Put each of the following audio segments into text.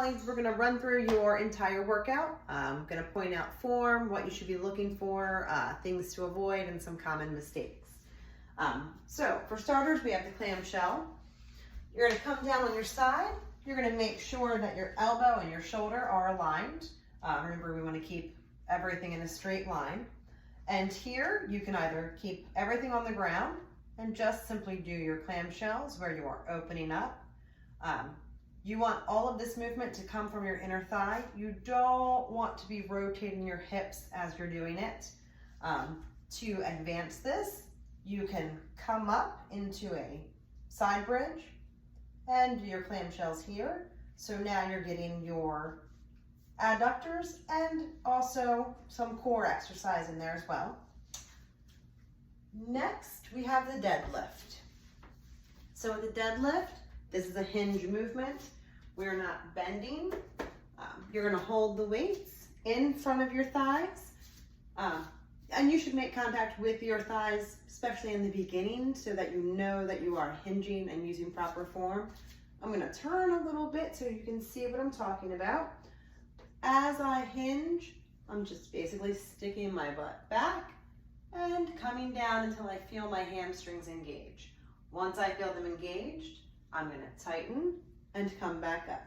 point, we're gonna run through your entire workout. I'm gonna point out form, what you should be looking for, things to avoid, and some common mistakes. So for starters, we have the clamshell. You're gonna come down on your side. You're gonna make sure that your elbow and your shoulder are aligned. Remember, we wanna keep everything in a straight line. And here, you can either keep everything on the ground and just simply do your clamshells where you are opening up. You want all of this movement to come from your inner thigh. You don't want to be rotating your hips as you're doing it. To advance this, you can come up into a side bridge and do your clamshells here. So now you're getting your adductors and also some core exercise in there as well. Next, we have the deadlift. So with the deadlift, this is a hinge movement. We're not bending. You're gonna hold the weights in front of your thighs. And you should make contact with your thighs, especially in the beginning, so that you know that you are hinging and using proper form. I'm gonna turn a little bit so you can see what I'm talking about. As I hinge, I'm just basically sticking my butt back and coming down until I feel my hamstrings engage. Once I feel them engaged, I'm gonna tighten and come back up.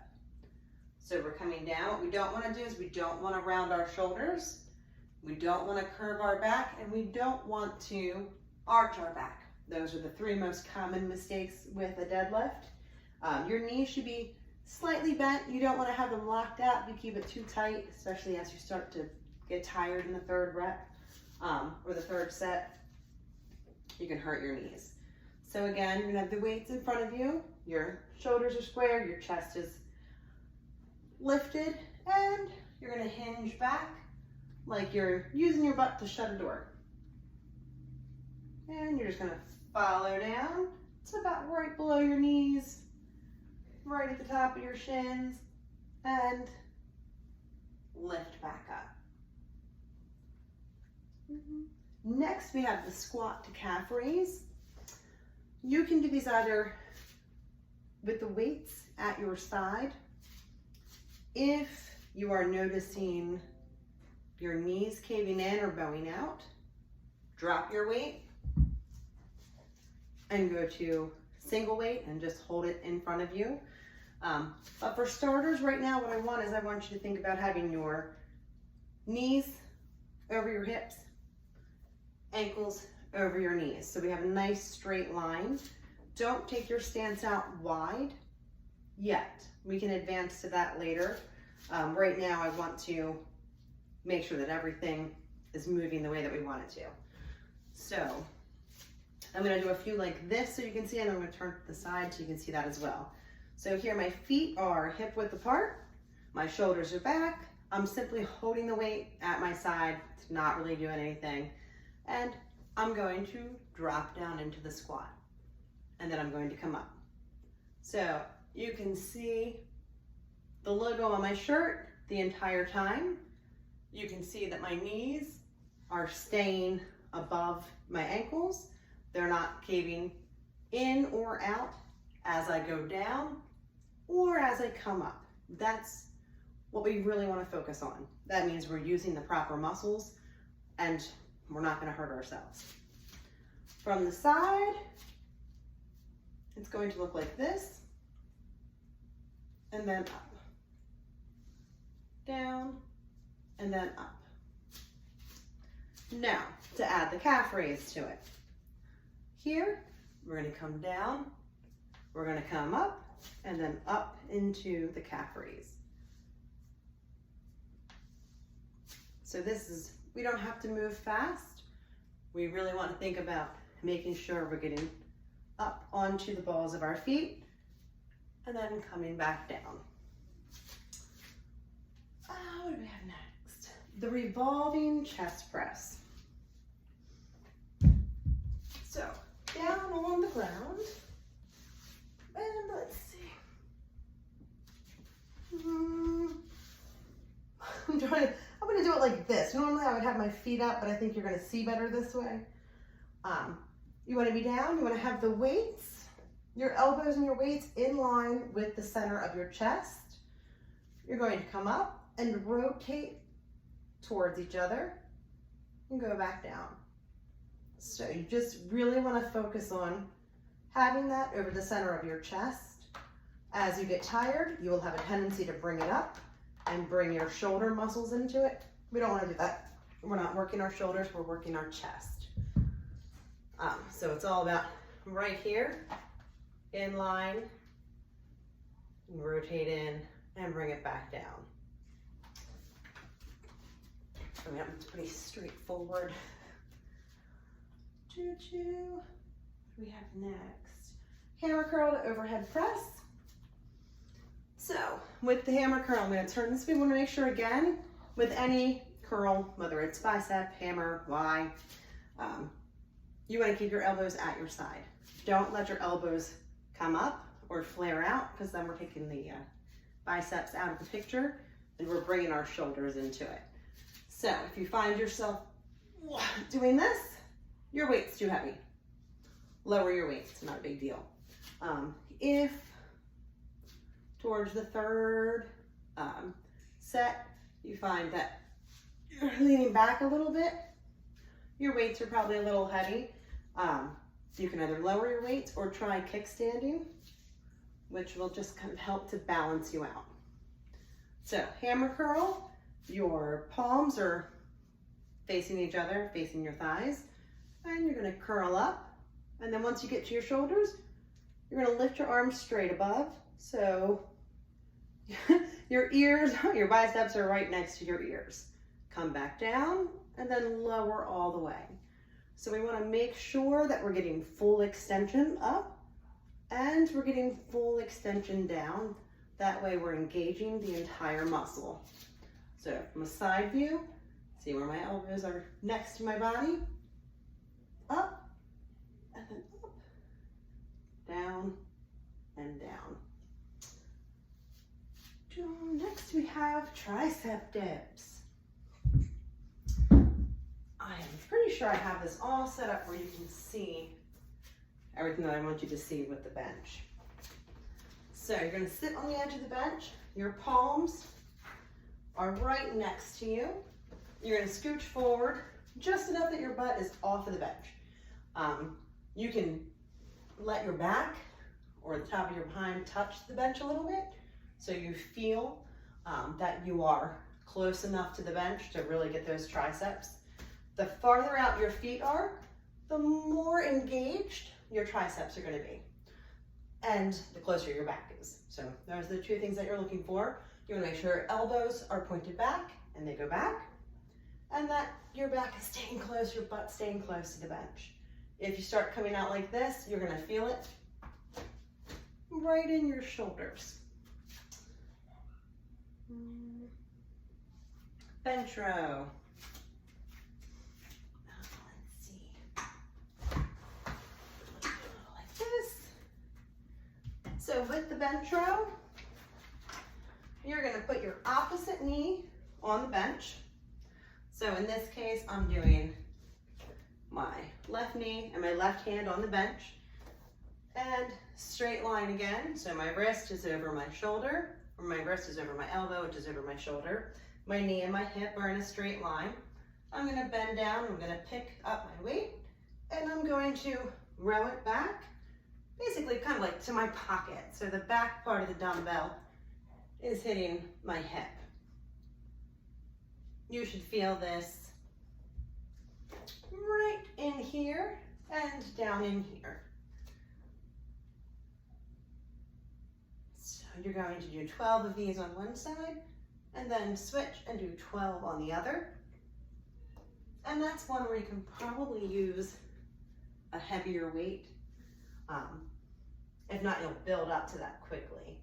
So we're coming down. What we don't wanna do is we don't wanna round our shoulders. We don't want to curve our back, and we don't want to arch our back. Those are the three most common mistakes with a deadlift. Your knees should be slightly bent. You don't want to have them locked out. You keep it too tight, especially as you start to get tired in the third rep or the third set. You can hurt your knees. So again, you're gonna have the weights in front of you. Your shoulders are square, your chest is lifted, and you're gonna hinge back like you're using your butt to shut a door. And you're just gonna follow down. It's about right below your knees, right at the top of your shins, and lift back up. Next, we have the squat to calf raise. You can do these either with the weights at your side. If you are noticing your knees caving in or bowing out, drop your weight and go to single weight and just hold it in front of you. But for starters right now, what I want you to think about having your knees over your hips, ankles over your knees. So we have a nice straight line. Don't take your stance out wide yet. We can advance to that later. Right now I want to make sure that everything is moving the way that we want it to. So I'm gonna do a few like this so you can see, and I'm gonna turn to the side so you can see that as well. So here my feet are hip width apart, my shoulders are back, I'm simply holding the weight at my side, it's not really doing anything, and I'm going to drop down into the squat, and then I'm going to come up. So you can see the logo on my shirt the entire time. You can see that my knees are staying above my ankles. They're not caving in or out as I go down or as I come up. That's what we really want to focus on. That means we're using the proper muscles and we're not going to hurt ourselves. From the side, it's going to look like this, and then up, down, and then up. Now, to add the calf raise to it. Here, we're gonna come down, we're gonna come up, and then up into the calf raise. So this is, we don't have to move fast. We really want to think about making sure we're getting up onto the balls of our feet and then coming back down. What do we have next? The revolving chest press. So down on the ground, and let's see. I'm gonna do it like this. Normally I would have my feet up, but I think you're gonna see better this way. You wanna be down, you wanna have the weights, your elbows and your weights in line with the center of your chest. You're going to come up and rotate towards each other and go back down. So you just really want to focus on having that over the center of your chest. As you get tired, you will have a tendency to bring it up and bring your shoulder muscles into it. We don't want to do that. We're not working our shoulders, we're working our chest. So it's all about right here, in line, rotate in, and bring it back down. I mean, it's pretty straightforward. What do we have next? Hammer curl to overhead press. So with the hammer curl, I'm going to turn this. We want to make sure again, with any curl, whether it's bicep, hammer, Y, you want to keep your elbows at your side. Don't let your elbows come up or flare out, because then we're taking the biceps out of the picture and we're bringing our shoulders into it. So if you find yourself doing this, your weight's too heavy, lower your weight, it's not a big deal. If towards the third set, you find that you're leaning back a little bit, your weights are probably a little heavy, you can either lower your weights or try kickstanding, which will just kind of help to balance you out. So hammer curl, your palms are facing each other, facing your thighs, and you're going to curl up. And then once you get to your shoulders, you're going to lift your arms straight above. So your ears, your biceps are right next to your ears. Come back down and then lower all the way. So we want to make sure that we're getting full extension up and we're getting full extension down. That way we're engaging the entire muscle. So from a side view, see where my elbows are next to my body. Up, and then up, down, and down. Next we have tricep dips. I am pretty sure I have this all set up where you can see everything that I want you to see with the bench. So you're going to sit on the edge of the bench. Your palms are right next to you. You're going to scooch forward just enough that your butt is off of the bench. You can let your back or the top of your behind touch the bench a little bit so you feel that you are close enough to the bench to really get those triceps. The farther out your feet are, the more engaged your triceps are going to be, and the closer your back is. So those are the two things that you're looking for. You want to make sure your elbows are pointed back and they go back, and that your back is staying close, your butt staying close to the bench. If you start coming out like this, you're going to feel it right in your shoulders. Bench row. Let's see. Like this. So with the bench row, you're going to put your opposite knee on the bench. So in this case, I'm doing my left knee and my left hand on the bench, and straight line again. So my wrist is over my shoulder, or my wrist is over my elbow, which is over my shoulder. My knee and my hip are in a straight line. I'm going to bend down, I'm going to pick up my weight, and I'm going to row it back, basically kind of like to my pocket. So the back part of the dumbbell is hitting my hip. You should feel this right in here and down in here. So you're going to do 12 of these on one side and then switch and do 12 on the other. And that's one where you can probably use a heavier weight. If not, you'll build up to that quickly.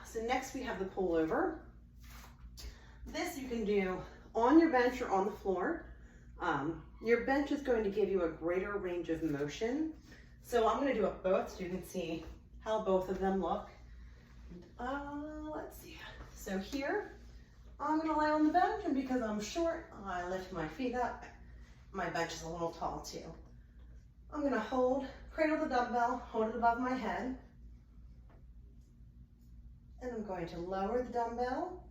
So next we have the pullover. This you can do on your bench or on the floor. Your bench is going to give you a greater range of motion. So I'm going to do it both so you can see how both of them look. Let's see. So here, I'm going to lay on the bench, and because I'm short, I lift my feet up. My bench is a little tall too. I'm going to cradle the dumbbell, hold it above my head, And I'm going to lower the dumbbell.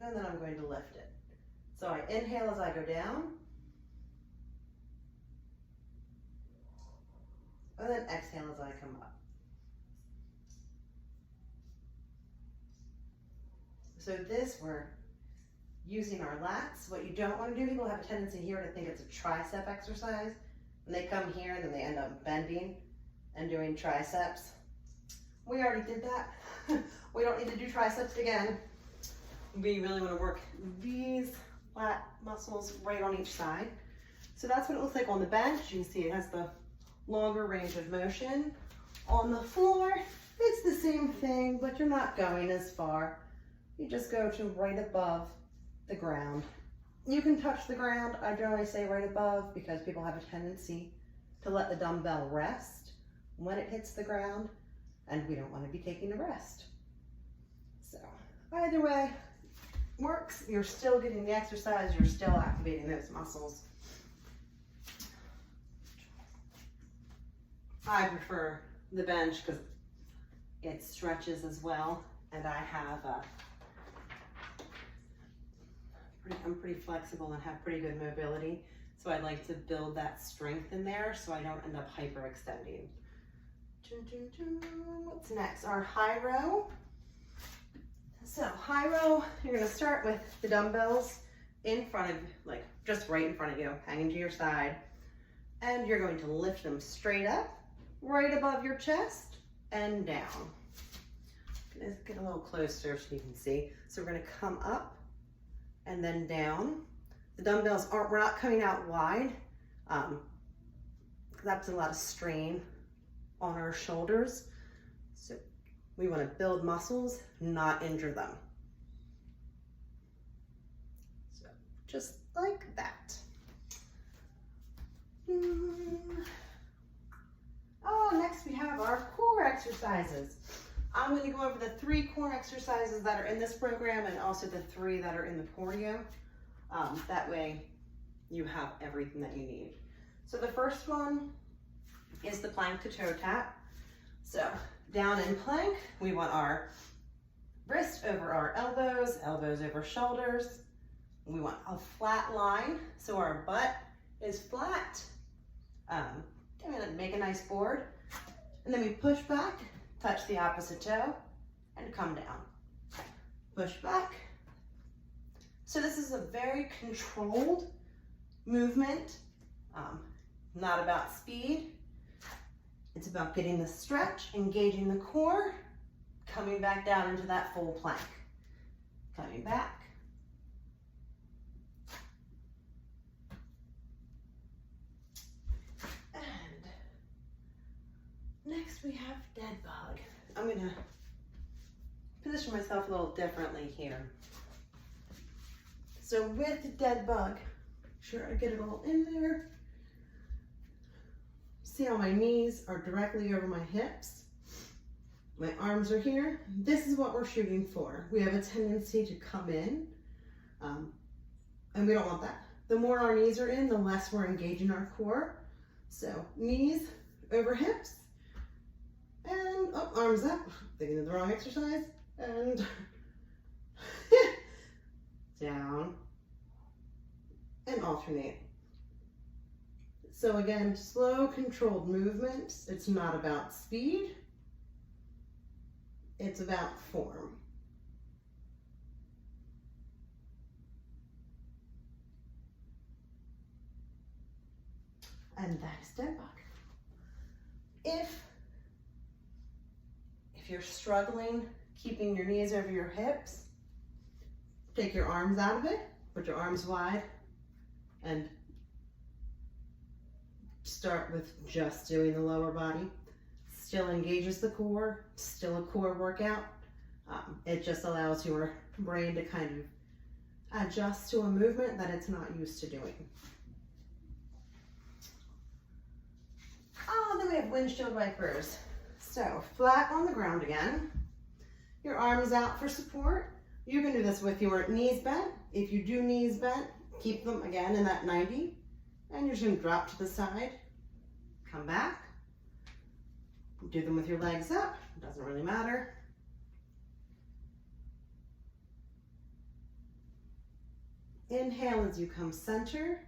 And then I'm going to lift it. So I inhale as I go down. And then exhale as I come up. So this, we're using our lats. What you don't want to do, people have a tendency here to think it's a tricep exercise. And they come here and then they end up bending and doing triceps. We already did that. We don't need to do triceps again. We really want to work these lat muscles right on each side. So that's what it looks like on the bench. You can see it has the longer range of motion. On the floor, it's the same thing, but you're not going as far. You just go to right above the ground. You can touch the ground. I generally say right above because people have a tendency to let the dumbbell rest when it hits the ground, and we don't want to be taking a rest. So either way works. You're still getting the exercise. You're still activating those muscles. I prefer the bench because it stretches as well, and I have I'm pretty flexible and have pretty good mobility, so I'd like to build that strength in there so I don't end up hyperextending. What's next? Our high row. So high row, you're going to start with the dumbbells in front of, like just right in front of you, hanging to your side, and you're going to lift them straight up, right above your chest, and down. Let's get a little closer so you can see. So we're going to come up and then down. The dumbbells we're not coming out wide. That's a lot of strain on our shoulders. So we want to build muscles, not injure them. So just like that. Oh, next we have our core exercises. I'm going to go over the 3 core exercises that are in this program and also the 3 that are in the Coredio. That way you have everything that you need. So the first one is the plank to toe tap. So down in plank, we want our wrist over our elbows, elbows over shoulders. We want a flat line, so our butt is flat. I'm gonna make a nice board. And then we push back, touch the opposite toe, and come down. Push back. So this is a very controlled movement, not about speed. It's about getting the stretch, engaging the core, coming back down into that full plank. Coming back. And next we have dead bug. I'm gonna position myself a little differently here. So with dead bug, make sure I get it all in there. See how my knees are directly over my hips. My arms are here. This is what we're shooting for. We have a tendency to come in, and we don't want that. The more our knees are in, the less we're engaging our core. So knees over hips, and arms up. Thinking of the wrong exercise, and down, and alternate. So again, slow, controlled movements. It's not about speed. It's about form. And that is dead bug. If you're struggling keeping your knees over your hips, take your arms out of it, put your arms wide, and start with just doing the lower body. Still engages the core, still a core workout. It just allows your brain to kind of adjust to a movement that it's not used to doing. Then we have windshield wipers. So flat on the ground again, your arms out for support. You can do this with your knees bent. If you do knees bent, keep them again in that 90, and you're just gonna drop to the side, come back, Do them with your legs up, it doesn't really matter. Inhale as you come center.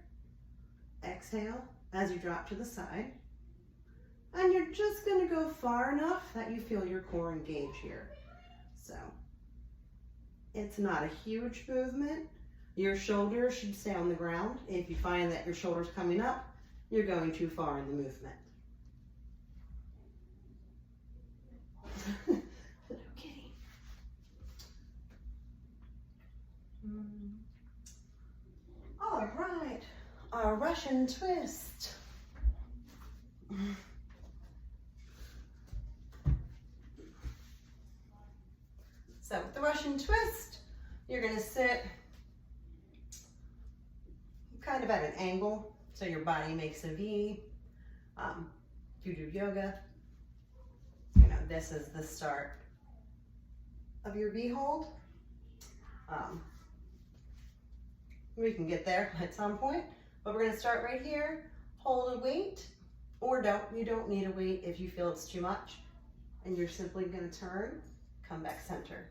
Exhale as you drop to the side. And you're just going to go far enough that you feel your core engage here. So it's not a huge movement. Your shoulders should stay on the ground. If you find that your shoulder's coming up, you're going too far in the movement. Little kitty. All right, our Russian twist. So with the Russian twist, you're going to sit kind of at an angle, so your body makes a V. If you do yoga, you know, this is the start of your V hold. We can get there at some point, but we're going to start right here. Hold a weight, or don't. You don't need a weight if you feel it's too much. And you're simply going to turn, come back center,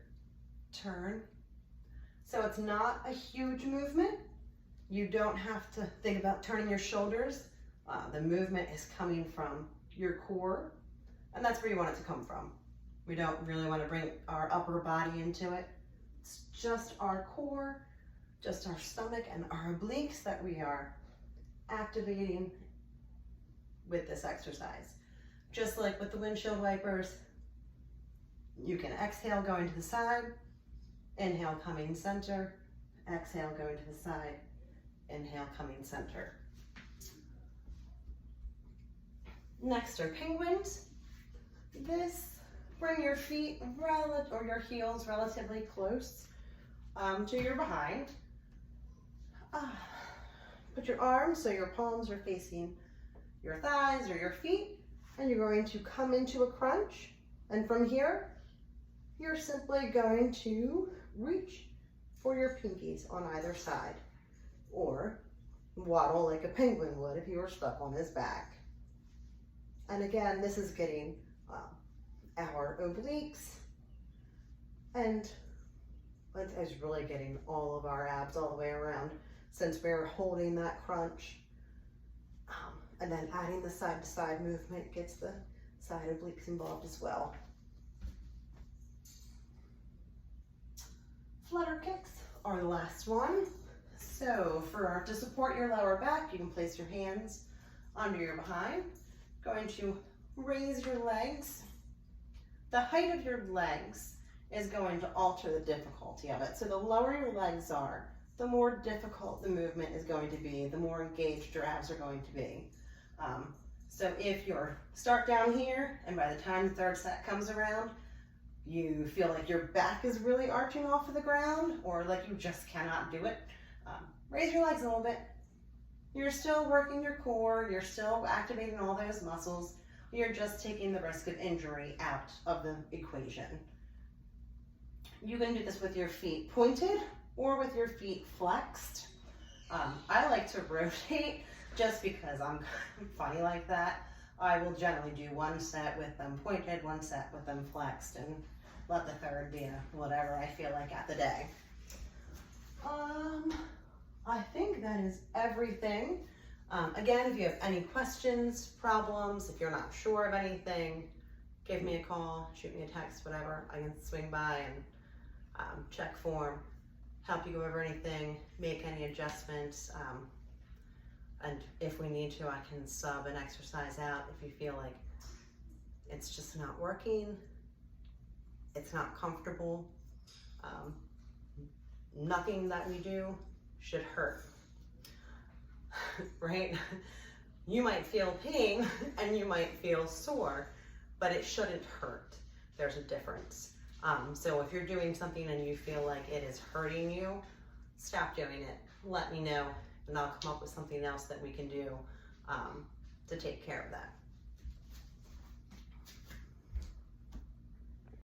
turn. So it's not a huge movement. You don't have to think about turning your shoulders. The movement is coming from your core, and that's where you want it to come from. We don't really want to bring our upper body into it. It's just our core, just our stomach and our obliques that we are activating with this exercise. Just like with the windshield wipers, you can exhale going to the side, inhale coming center, exhale going to the side, inhale coming center. Next are penguins. Bring your feet or your heels relatively close to your behind. Put your arms so your palms are facing your thighs or your feet, and you're going to come into a crunch. And from here, you're simply going to reach for your pinkies on either side, or waddle like a penguin would if you were stuck on his back. And again, this is getting our obliques, and it's really getting all of our abs all the way around, since we're holding that crunch. And then adding the side to side movement gets the side obliques involved as well. Flutter kicks are the last one. So to support your lower back, you can place your hands under your behind. Going to raise your legs. The height of your legs is going to alter the difficulty of it. So the lower your legs are, the more difficult the movement is going to be, the more engaged your abs are going to be. So if you start down here, and by the time the third set comes around, you feel like your back is really arching off of the ground, or like you just cannot do it, raise your legs a little bit. You're still working your core, you're still activating all those muscles, you're just taking the risk of injury out of the equation. You can do this with your feet pointed or with your feet flexed. I like to rotate just because I'm funny like that. I will generally do one set with them pointed, one set with them flexed, and let the third be whatever I feel like at the day. I think that is everything. Again, if you have any questions, problems, if you're not sure of anything, give me a call, shoot me a text, whatever. I can swing by and check form, help you go over anything, make any adjustments. And if we need to, I can sub an exercise out if you feel like it's just not working, it's not comfortable. Nothing that we do should hurt, right? You might feel pain and you might feel sore, but it shouldn't hurt. There's a difference. So if you're doing something and you feel like it is hurting you, stop doing it. Let me know, and I'll come up with something else that we can do to take care of that.